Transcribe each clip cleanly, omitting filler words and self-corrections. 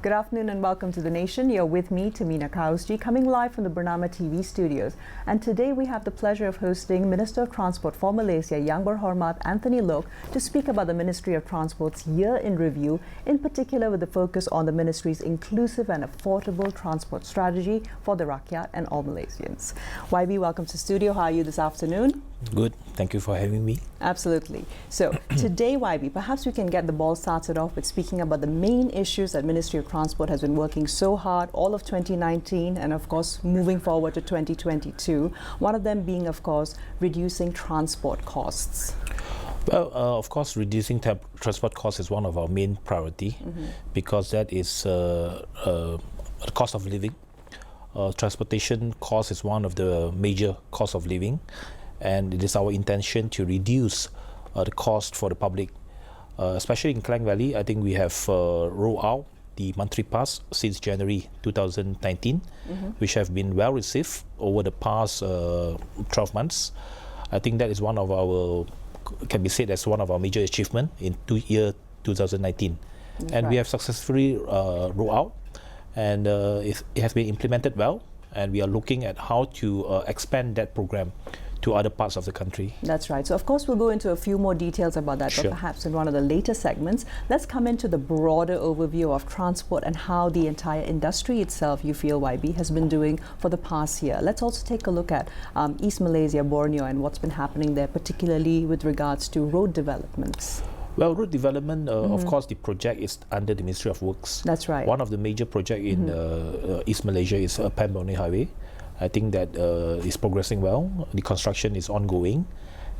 Good afternoon and welcome to The Nation. You're with me, Tamina Kausji, coming live from the BERNAMA TV studios. And today we have the pleasure of hosting Minister of Transport for Malaysia, Yang Berhormat Anthony Loke, to speak about the Ministry of Transport's year in review, in particular with the focus on the Ministry's inclusive and affordable transport strategy for the Rakyat and all Malaysians. YB, welcome to studio. How are you this afternoon? Good. Thank you for having me. Absolutely. So today, YB, perhaps we can get the ball started off with speaking about the main issues that Ministry of Transport has been working so hard all of 2019 and of course moving forward to 2022. One of them being, of course, reducing transport costs. Well, of course, reducing transport costs is one of our main priority because that is the cost of living. Transportation cost is one of the major costs of living, and it is our intention to reduce the cost for the public, especially in Klang Valley. I think we have rolled out the monthly pass since January 2019, which have been well received over the past 12 months. I think that is one of our, can be said as one of our major achievements in year 2019. That's and right. we have successfully rolled out, and it has been implemented well, and we are looking at how to expand that program to other parts of the country. That's right. So of course we'll go into a few more details about that, Sure. but perhaps in one of the later segments, let's come into the broader overview of transport and how the entire industry itself, you feel, YB, has been doing for the past year. Let's also take a look at East Malaysia, Borneo, and what's been happening there, particularly with regards to road developments. Well, road development, of course, the project is under the Ministry of Works. That's right. One of the major projects in East Malaysia is Pan-Borneo Highway. I think that is progressing well. The construction is ongoing,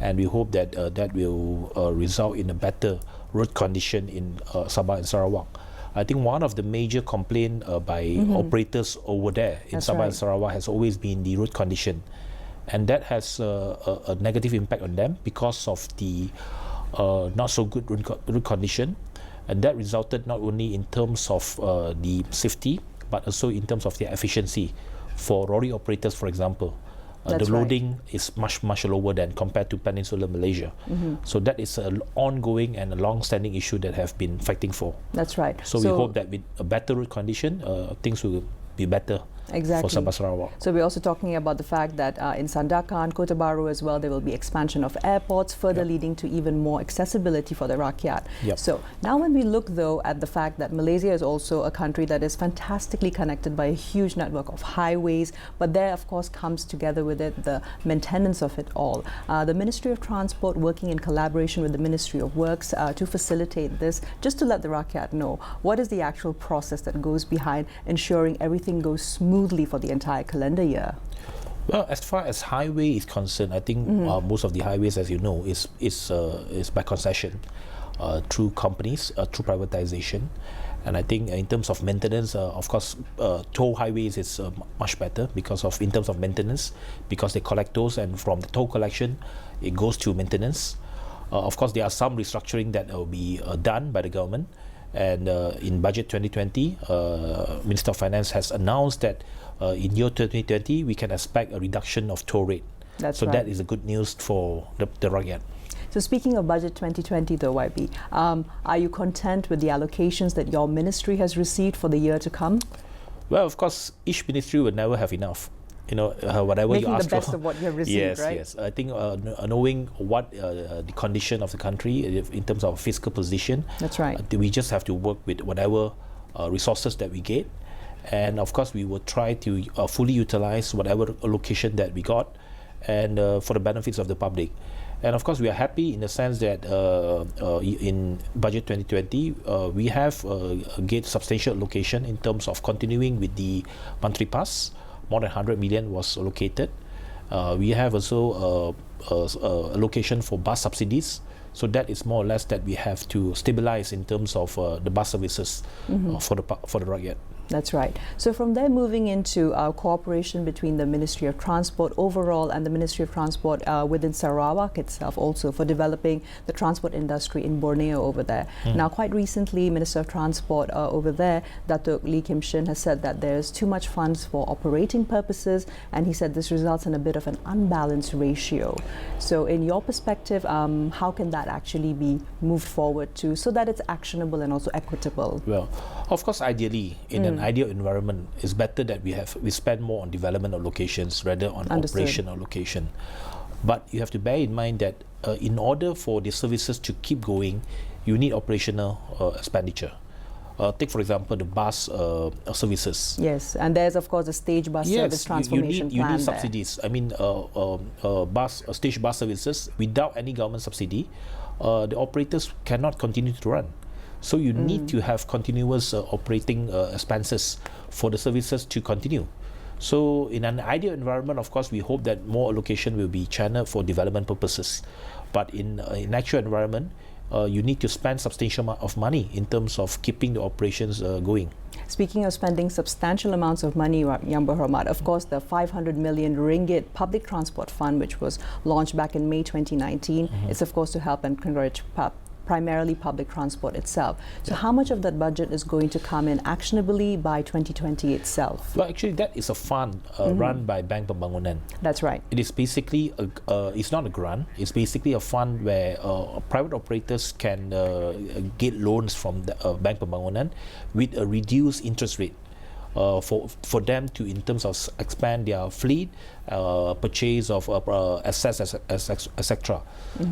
and we hope that that will result in a better road condition in Sabah and Sarawak. I think one of the major complaints by operators over there in That's Sabah right. and Sarawak has always been the road condition, and that has a negative impact on them because of the not so good road condition, and that resulted not only in terms of the safety but also in terms of their efficiency. For lorry operators, for example, the That's right. loading is much lower than compared to Peninsular Malaysia. So that is an ongoing and a long-standing issue that have been fighting for. That's right. So we hope that with a better road condition, things will be better Exactly. for Sabah Sarawak. So we're also talking about the fact that in Sandakan, Kota Baru as well, there will be expansion of airports, further leading to even more accessibility for the Rakyat. Yep. So now when we look though at the fact that Malaysia is also a country that is fantastically connected by a huge network of highways, but there of course comes together with it the maintenance of it all. The Ministry of Transport working in collaboration with the Ministry of Works to facilitate this, just to let the Rakyat know what is the actual process that goes behind ensuring everything goes smoothly for the entire calendar year. Well, as far as highway is concerned, I think most of the highways, as you know, is by concession through companies, through privatization. And I think in terms of maintenance, of course, toll highways is much better because of in terms of maintenance, because they collect tolls, and from the toll collection, it goes to maintenance. Of course, there are some restructuring that will be done by the government. And in budget 2020, Minister of Finance has announced that in year 2020 we can expect a reduction of toll rate. That's so right. that is a good news for the Rakyat. So speaking of budget 2020 though, YB, are you content with the allocations that your ministry has received for the year to come? Well, of course, each ministry will never have enough. You know, whatever Making you ask the best for. of what you have received, yes, right? Yes. I think knowing what the condition of the country in terms of fiscal position, That's right. We just have to work with whatever resources that we get, and of course we will try to fully utilize whatever allocation that we got, and for the benefits of the public. And of course we are happy in the sense that in budget 2020 we have get substantial allocation in terms of continuing with the monthly pass. More than 100 million was allocated. We have also allocation for bus subsidies. So that is more or less that we have to stabilize in terms of the bus services for the Rakyat. That's right. So from there, moving into cooperation between the Ministry of Transport overall and the Ministry of Transport within Sarawak itself also for developing the transport industry in Borneo over there. Now, quite recently, Minister of Transport over there, Datuk Lee Kim Shin, has said that there's too much funds for operating purposes, and he said this results in a bit of an unbalanced ratio. So in your perspective, how can that actually be moved forward to so that it's actionable and also equitable? Well, of course, ideally, in an ideal environment, it's better that we spend more on development of locations rather on operation of location. But you have to bear in mind that in order for the services to keep going, you need operational expenditure. Take, for example, the bus services. Yes, and there's, of course, a stage bus service transformation plan. You need subsidies. I mean, stage bus services, without any government subsidy, the operators cannot continue to run. So you need to have continuous operating expenses for the services to continue. So in an ideal environment, of course, we hope that more allocation will be channeled for development purposes. But in actual environment, you need to spend substantial amount of money in terms of keeping the operations going. Speaking of spending substantial amounts of money, Yang Berhormat, of course, the 500 million ringgit public transport fund, which was launched back in May 2019, is of course to help and encourage primarily public transport itself. So how much of that budget is going to come in actionably by 2020 itself? Well, actually, that is a fund run by Bank Pembangunan. That's right. It is basically, it's not a grant, it's basically a fund where private operators can get loans from the Bank Pembangunan with a reduced interest rate. For them to, in terms of expand their fleet, purchase of assets, etc.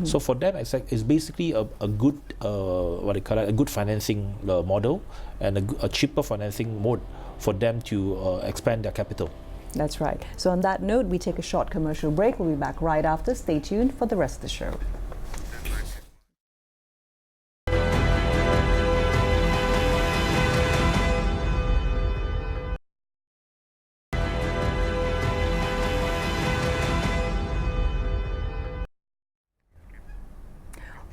So for them, it's basically a good a good financing model and a cheaper financing mode for them to expand their capital. That's right. So on that note, we take a short commercial break. We'll be back right after. Stay tuned for the rest of the show.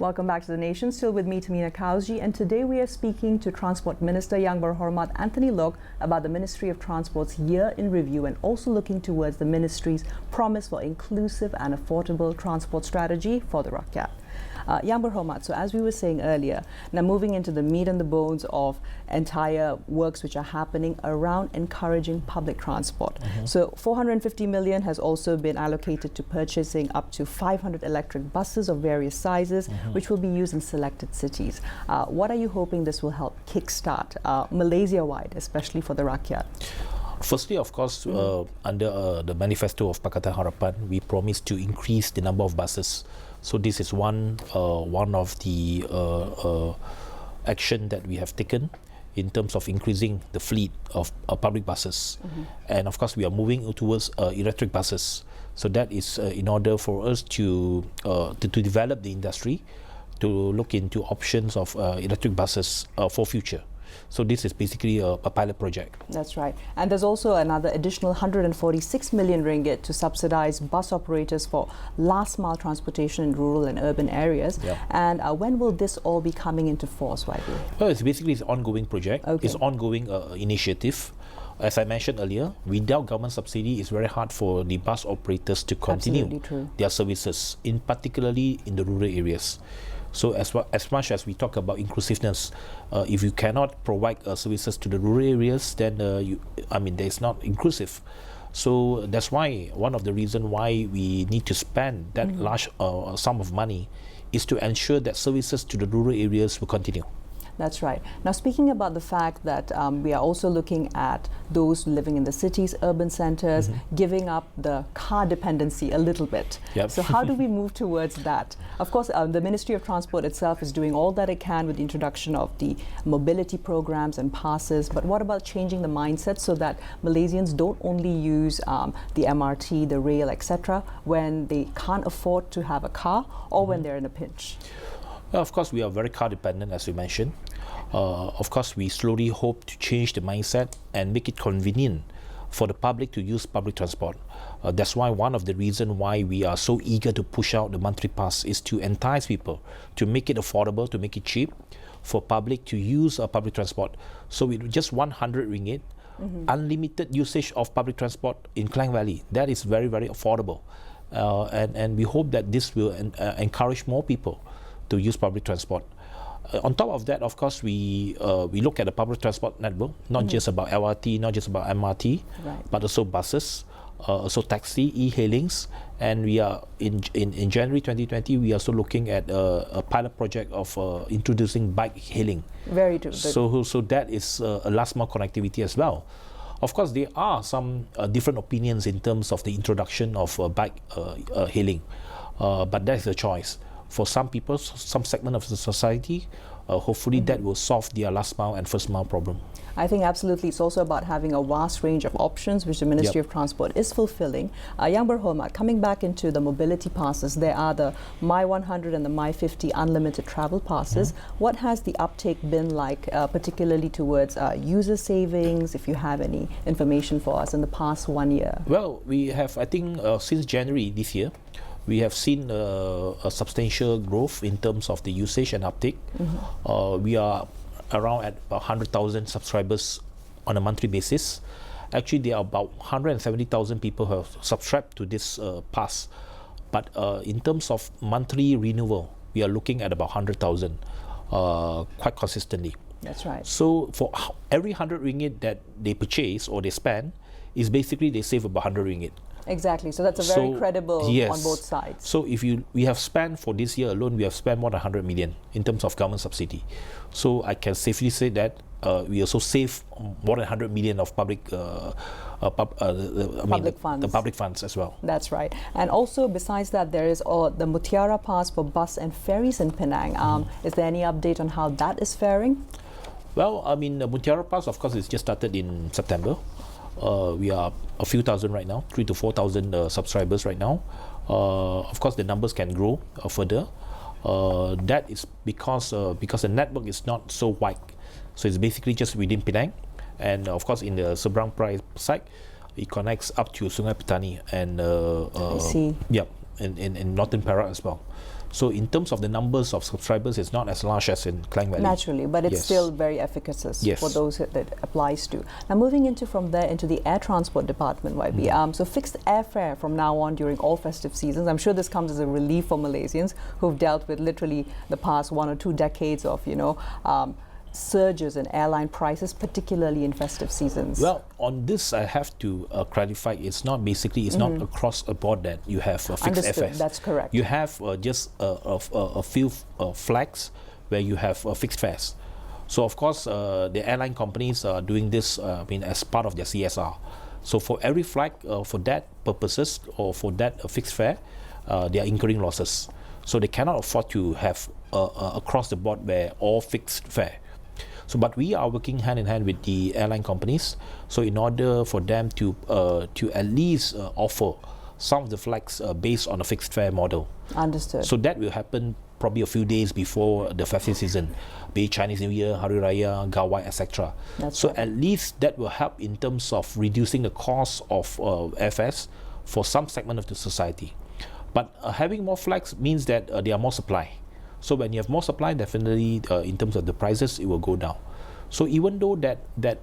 Welcome back to The Nation, still with me, Tamina Kauji, and today we are speaking to Transport Minister Yang Berhormat Anthony Loke about the Ministry of Transport's year in review and also looking towards the Ministry's promise for inclusive and affordable transport strategy for the Rakyat. Yang Berhormat, so as we were saying earlier, now moving into the meat and the bones of entire works which are happening around encouraging public transport. So 450 million has also been allocated to purchasing up to 500 electric buses of various sizes, which will be used in selected cities. What are you hoping this will help kickstart Malaysia-wide, especially for the Rakyat? Firstly, of course, under the manifesto of Pakatan Harapan, we promised to increase the number of buses. So this is one of the action that we have taken in terms of increasing the fleet of public buses. And of course, we are moving towards electric buses. So that is in order for us to develop the industry, to look into options of electric buses for future. So this is basically a pilot project. That's right. And there's also another additional 146 million ringgit to subsidize bus operators for last mile transportation in rural and urban areas. And when will this all be coming into force, YB? Well, it's basically an ongoing project. It's an ongoing initiative. As I mentioned earlier, without government subsidy, it's very hard for the bus operators to continue their services, particularly in the rural areas. So as much as we talk about inclusiveness, if you cannot provide services to the rural areas, then it's not inclusive. So that's why one of the reasons why we need to spend that large sum of money is to ensure that services to the rural areas will continue. That's right. Now, speaking about the fact that we are also looking at those living in the cities, urban centers, giving up the car dependency a little bit. So how do we move towards that? Of course, the Ministry of Transport itself is doing all that it can with the introduction of the mobility programs and passes. But what about changing the mindset so that Malaysians don't only use the MRT, the rail, etc., when they can't afford to have a car or when they're in a pinch? Well, of course, we are very car dependent, as you mentioned. Of course, we slowly hope to change the mindset and make it convenient for the public to use public transport. That's why one of the reasons why we are so eager to push out the monthly pass is to entice people, to make it affordable, to make it cheap for public to use public transport. So with just 100 ringgit, unlimited usage of public transport in Klang Valley. That is very, very affordable. And we hope that this will encourage more people to use public transport. On top of that, of course, we look at the public transport network, not just about LRT, not just about MRT, but also buses, also taxi, e-hailings, and we are in January 2020, we are also looking at a pilot project of introducing bike hailing. Very true. So that is a last mile connectivity as well. Of course, there are some different opinions in terms of the introduction of bike hailing, but that is a choice. For some people, some segment of the society, hopefully that will solve their last mile and first mile problem. I think absolutely it's also about having a vast range of options which the Ministry of Transport is fulfilling. Yang Berhormat, coming back into the mobility passes, there are the My100 and the My50 unlimited travel passes. What has the uptake been like, particularly towards user savings, if you have any information for us in the past 1 year? Well, we have, I think, since January this year, we have seen a substantial growth in terms of the usage and uptake. We are around at 100,000 subscribers on a monthly basis. Actually, there are about 170,000 people who have subscribed to this pass. But in terms of monthly renewal, we are looking at about 100,000 quite consistently. That's right. So for every 100 ringgit that they purchase or they spend, is basically they save about 100 ringgit. Exactly. So that's a very credible on both sides. So if we have spent for this year alone, we have spent more than 100 million in terms of government subsidy. So I can safely say that we also save more than 100 million of public funds. The public funds as well. That's right. And also besides that, there is the Mutiara Pass for bus and ferries in Penang. Is there any update on how that is faring? Well, I mean, the Mutiara Pass, of course, is just started in September. We are a few thousand right now, 3,000 to 4,000 subscribers right now. Of course, the numbers can grow further. That is because the network is not so wide. So it's basically just within Penang. And of course, in the Seberang Perai side, it connects up to Sungai Petani and I see. in Northern Perak as well. So in terms of the numbers of subscribers, it's not as large as in Klang Valley. Naturally, but it's still very efficacious for those that applies to. Now moving from there into the air transport department, YB. So fixed airfare from now on during all festive seasons. I'm sure this comes as a relief for Malaysians who've dealt with literally the past 1 or 2 decades of, surges in airline prices, particularly in festive seasons. Well, on this, I have to clarify. It's not not across the board that you have fixed airfares. That's correct. You have just a few flags where you have fixed fares. So of course, the airline companies are doing this as part of their CSR. So for every flag, for that purposes or for that fixed fare, they are incurring losses. So they cannot afford to have across the board where all fixed fare. So, but we are working hand in hand with the airline companies. So, in order for them to at least offer some of the flights based on a fixed fare model. Understood. So that will happen probably a few days before the festive season, be it Chinese New Year, Hari Raya, Gawai, etc. So at least that will help in terms of reducing the cost of airfares for some segment of the society. But having more flights means that there are more supply. So when you have more supply, definitely in terms of the prices, it will go down. So even though that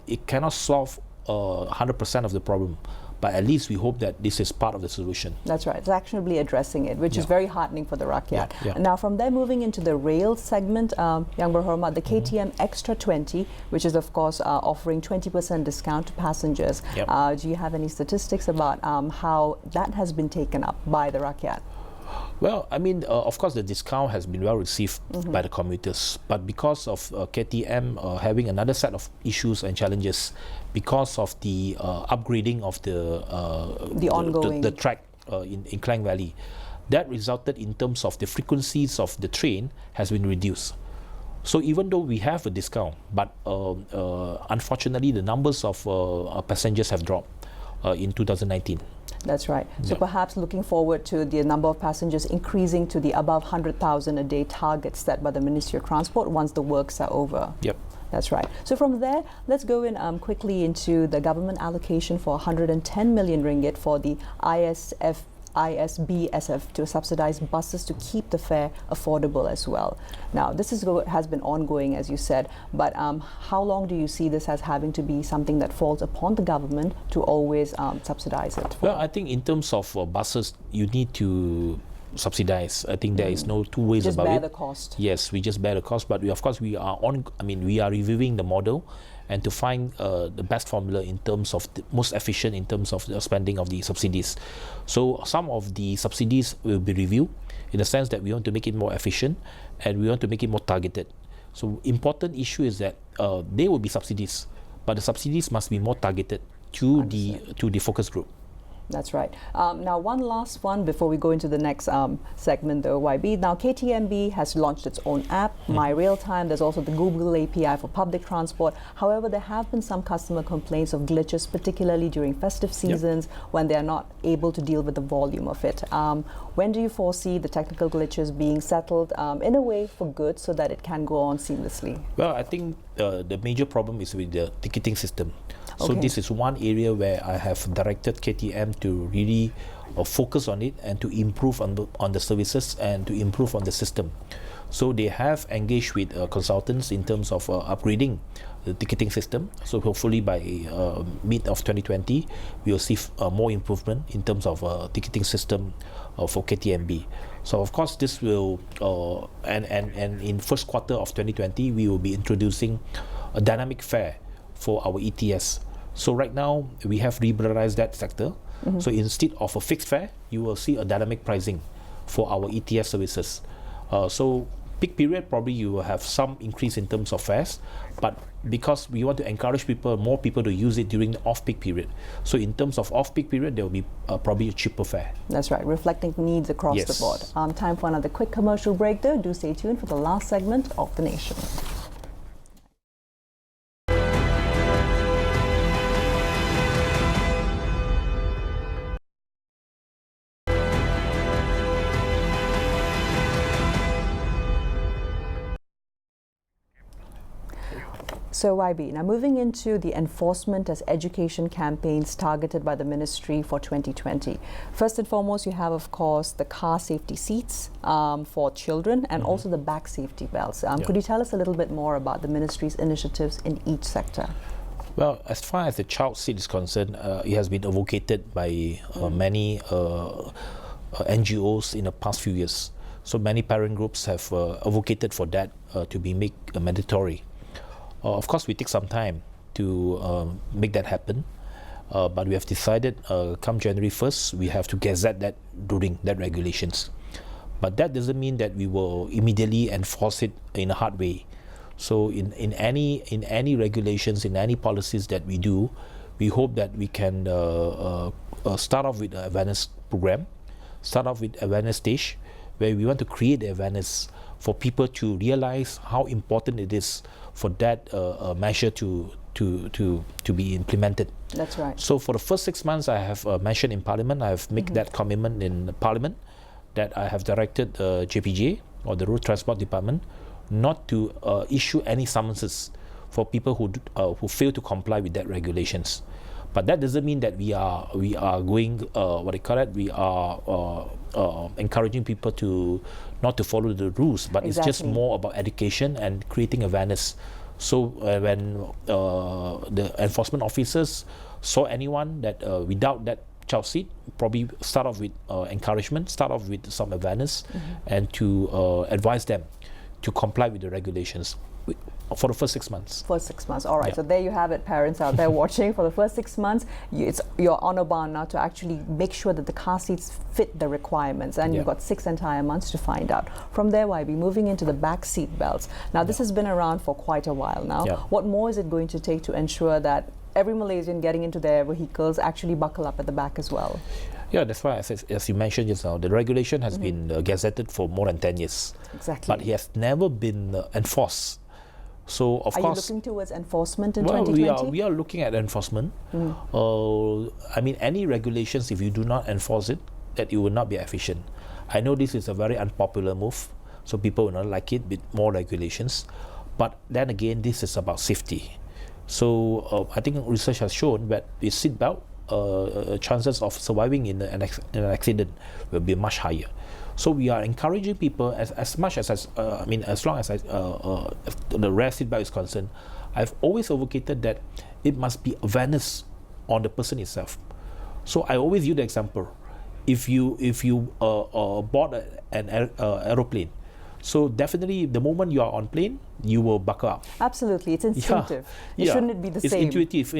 it cannot solve 100% of the problem, but at least we hope that this is part of the solution. That's right. It's actionably addressing it, which is very heartening for the Rakyat. Now, from there, moving into the rail segment, Yang Berhormat, the KTM Extra 20, which is, of course, offering 20% discount to passengers. Do you have any statistics about how that has been taken up by the Rakyat? Well, I mean, of course, the discount has been well received by the commuters, but because of KTM having another set of issues and challenges, because of the upgrading of the track in Klang Valley, that resulted in terms of the frequencies of the train has been reduced. So even though we have a discount, but unfortunately, the numbers of passengers have dropped in 2019. That's right. So perhaps looking forward to the number of passengers increasing to the above 100,000 a day target set by the Ministry of Transport once the works are over. That's right. So from there, let's go in quickly into the government allocation for 110 million ringgit for the ISBSF to subsidize buses to keep the fare affordable as well. Now, this has been ongoing, as you said, but how long do you see this as having to be something that falls upon the government to always subsidize it? Well, I think in terms of buses, you need to subsidize. I think there is no two ways just about bear it. the cost. Yes, we just bear the cost, but of course we are we are reviewing the model and to find the best formula in terms of the most efficient in terms of the spending of the subsidies. So some of the subsidies will be reviewed in the sense that we want to make it more efficient and we want to make it more targeted. So important issue is that there will be subsidies, but the subsidies must be more targeted to the focus group. That's right. Now, one last one before we go into the next segment, though, YB. Now, KTMB has launched its own app, My Real Time. There's also the Google API for public transport. However, there have been some customer complaints of glitches, particularly during festive seasons when they are not able to deal with the volume of it. When do you foresee the technical glitches being settled in a way for good so that it can go on seamlessly? Well, I think the major problem is with the ticketing system. So this is one area where I have directed KTM to really focus on it and to improve on the services and to improve on the system. So they have engaged with consultants in terms of upgrading the ticketing system. So hopefully by mid of 2020, we will see more improvement in terms of ticketing system for KTMB. So of course this will, and in first quarter of 2020, we will be introducing a dynamic fare for our ETS. So right now we have liberalized that sector. So instead of a fixed fare, you will see a dynamic pricing for our ETS services. So peak period, probably you will have some increase in terms of fares, but because we want to encourage more people to use it during the off-peak period. So in terms of off-peak period, there will be probably a cheaper fare. That's right, reflecting needs across the board. Time for another quick commercial break though. Do stay tuned for the last segment of The Nation. So YB, now moving into the enforcement as education campaigns targeted by the ministry for 2020. First and foremost, you have, of course, the car safety seats for children and also the back safety belts. Could you tell us a little bit more about the ministry's initiatives in each sector? Well, as far as the child seat is concerned, it has been advocated by many NGOs in the past few years. So many parent groups have advocated for that to be made mandatory. Of course, we take some time to make that happen, but we have decided come January 1st, we have to gazette that during that regulations. But that doesn't mean that we will immediately enforce it in a hard way. So in any regulations, in any policies that we do, we hope that we can start off with an awareness program, start off with awareness stage, where we want to create awareness for people to realize how important it is for that measure to be implemented. That's right. So for the first 6 months, I have mentioned in Parliament, I have made that commitment in Parliament that I have directed JPJ or the Road Transport Department not to issue any summonses for people who fail to comply with that regulations. But that doesn't mean that we are going we are encouraging people to not to follow the rules, but it's just more about education and creating awareness. So when the enforcement officers saw anyone that without that child seat, probably start off with encouragement, start off with some awareness, and to advise them to comply with the regulations for the first 6 months. First 6 months, all right. So there you have it, parents out there watching. For the first 6 months, it's your honor bound now to actually make sure that the car seats fit the requirements, and you've got 6 entire months to find out. From there, we'll be moving into the back seat belts. Now, this has been around for quite a while now. What more is it going to take to ensure that every Malaysian getting into their vehicles actually buckle up at the back as well? Yeah, that's why, as you mentioned just now, the regulation has been gazetted for more than 10 years. Exactly. But it has never been enforced. So, of course... Are you looking towards enforcement in 2020? We are looking at enforcement. I mean, any regulations, if you do not enforce it, that it will not be efficient. I know this is a very unpopular move, so people will not like it with more regulations. But then again, this is about safety. So, I think research has shown that with seatbelt, chances of surviving in an accident will be much higher. So we are encouraging people as much as as long as the rare seat belt is concerned. I've always advocated that it must be awareness on the person itself. So I always use the example: if you board an aeroplane, so definitely the moment you are on plane, you will buckle up. Absolutely, it's instinctive. Shouldn't it be the same? It's intuitive.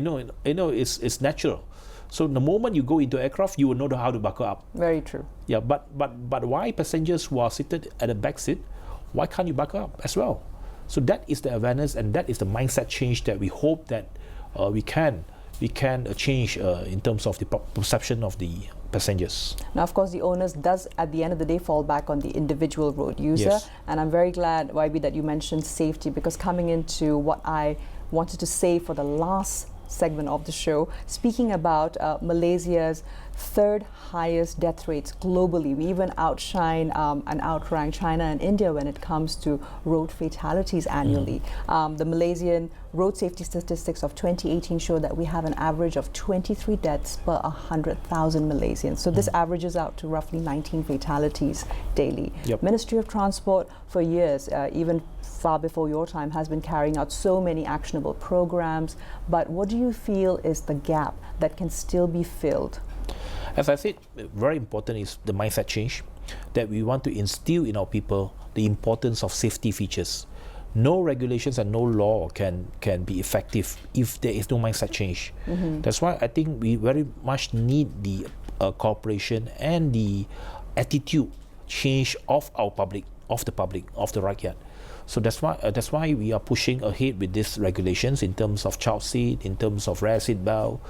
It's natural. So the moment you go into aircraft, you will know how to buckle up. Very true. Yeah, but why passengers who are seated at the back seat, why can't you buckle up as well? So that is the awareness, and that is the mindset change that we hope that we can change in terms of the perception of the passengers. Now, of course, the onus does, at the end of the day, fall back on the individual road user. Yes. And I'm very glad, YB, that you mentioned safety, because coming into what I wanted to say for the last segment of the show, speaking about Malaysia's third highest death rates globally. We even outshine and outrank China and India when it comes to road fatalities annually. The Malaysian road safety statistics of 2018 show that we have an average of 23 deaths per 100,000 Malaysians. So this averages out to roughly 19 fatalities daily. Yep. Ministry of Transport for years, even far before your time, has been carrying out so many actionable programs. But what do you feel is the gap that can still be filled? As I said, very important is the mindset change, that we want to instill in our people the importance of safety features. No regulations and no law can be effective if there is no mindset change. That's why I think we very much need the cooperation and the attitude change of our public, of the rakyat. So that's why we are pushing ahead with these regulations in terms of child seat, in terms of rear seat belt,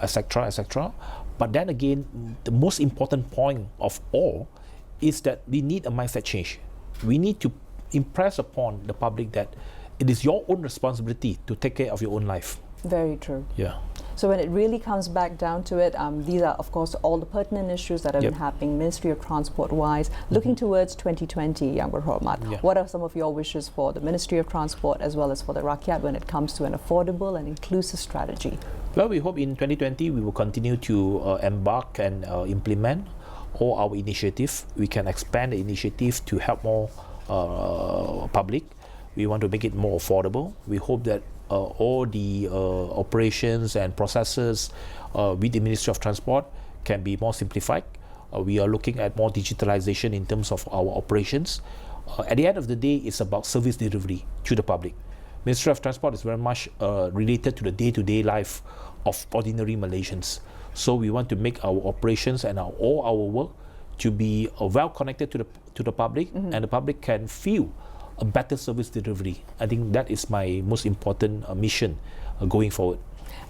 etc., etc. But then again, the most important point of all is that we need a mindset change. We need to impress upon the public that it is your own responsibility to take care of your own life. Very true. Yeah. So when it really comes back down to it, these are, of course, all the pertinent issues that have been happening, Ministry of Transport-wise. Looking towards 2020, Yang Berhormat, what are some of your wishes for the Ministry of Transport as well as for the Rakyat when it comes to an affordable and inclusive strategy? Well, we hope in 2020 we will continue to embark and implement all our initiatives. We can expand the initiative to help more public. We want to make it more affordable. We hope that all the operations and processes with the Ministry of Transport can be more simplified. We are looking at more digitalization in terms of our operations. At the end of the day, it's about service delivery to the public. Ministry of Transport is very much related to the day-to-day life of ordinary Malaysians. So we want to make our operations and all our work to be well connected to the public, and the public can feel a better service delivery. I think that is my most important mission going forward.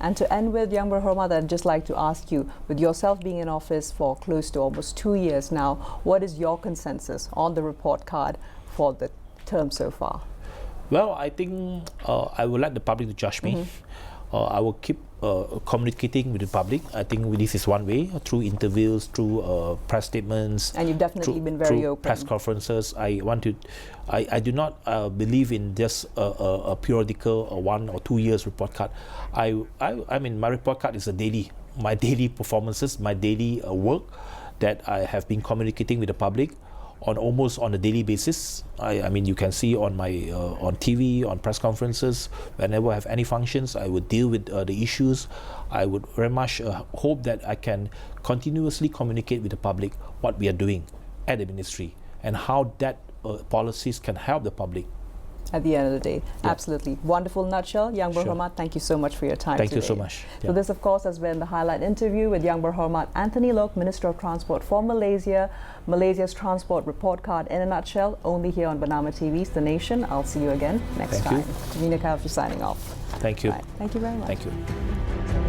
And to end with, Yang Berhormat, I'd just like to ask you, with yourself being in office for close to almost 2 years now, what is your consensus on the report card for the term so far? Well, I think I would like the public to judge me. I will keep communicating with the public. I think this is one way, through interviews, through press statements. And you've definitely been very open. Press conferences. I do not believe in just a periodical 1 or 2 years report card. I mean, my report card is my daily performances, my daily work that I have been communicating with the public almost on a daily basis. I mean, you can see on my on TV, on press conferences, whenever I have any functions, I would deal with the issues. I would very much hope that I can continuously communicate with the public what we are doing at the ministry and how that policies can help the public. At the end of the day, absolutely. Wonderful nutshell. Yang Berhormat, thank you so much for your time today. Thank you so much. So this, of course, has been the highlight interview with Yang Berhormat Anthony Loke, Minister of Transport for Malaysia. Malaysia's transport report card in a nutshell, only here on Bernama TV's The Nation. I'll see you again next time. Mina Kaufi signing off. Thank you. Right. Thank you very much. Thank you.